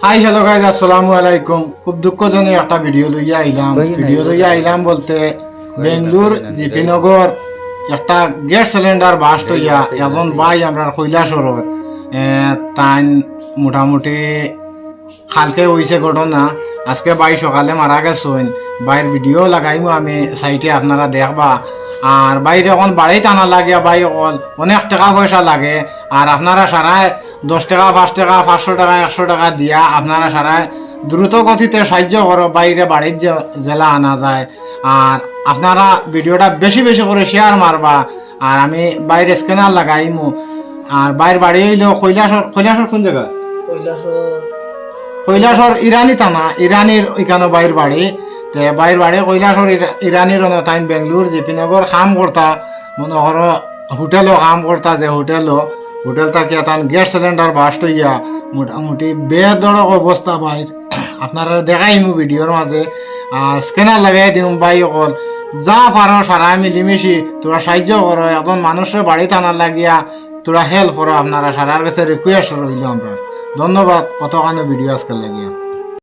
Hi hello guys, আসসালামু আলাইকুম। খুব দুঃখজনক একটা ভিডিও লইয়া আইলাম বলতে বেঙ্গলোর জিপিনগর একটা গ্যাস সিলিন্ডার বাস্ট হইয়া এজন ভাই আমরা কৈলাসরত তাই মোটামুটি কালকে হয়েছে ঘটনা। আজকে ভাই সকালে মারা গেছেন। বাইর ভিডিও লাগাইমু আমি সাইটে, আপনারা দেখবা। আর বাইরে এখন বাড়াই টানা লাগে, বাই অকল অনেক টাকা পয়সা লাগে। আর আপনারা সারায় 10 টাকা 5 টাকা 500 টাকা 100 টাকা দিয়া আপনারা সারায় দ্রুত গতিতে সাহায্য করো, বাইরে বাড়ির জেলা আনা যায়। আর আপনারা ভিডিওটা বেশি বেশি করে শেয়ার মারবা। আর আমি বাইরে স্ক্যানার লাগাইমু। আর বাইর বাড়ি হইলেও কৈলাসর কোন জায়গা? কৈলাসর ইরানি থানা, ইরানির ওইখানে বাইর বাড়ি। তে বাইর বাড়ি কৈলাসর ইরানির তাই বেঙ্গলোর জিপিনগর কাম করতা, মনে করো হোটেলও কাম করতা। যে হোটেল থাকি তান গ্যাস সিলিন্ডার বাস্ট হইয়া মোটামুটি বেদরক অবস্থা বাইর। আপনারা দেখাইমু ভিডিওর মাঝে। আর স্ক্যানার লাগাই দিম বাই অকল যা পারো সারা মিলিমিশি তোরা সাহায্য করো, এখন মানুষের বাড়ি টানার লাগিয়া তোরা হেল্প করো। আপনারা সারার কাছে রিকোয়েস্ট রইল আমরা। ধন্যবাদ কতখানি ভিডিও আজকে লাগিয়া।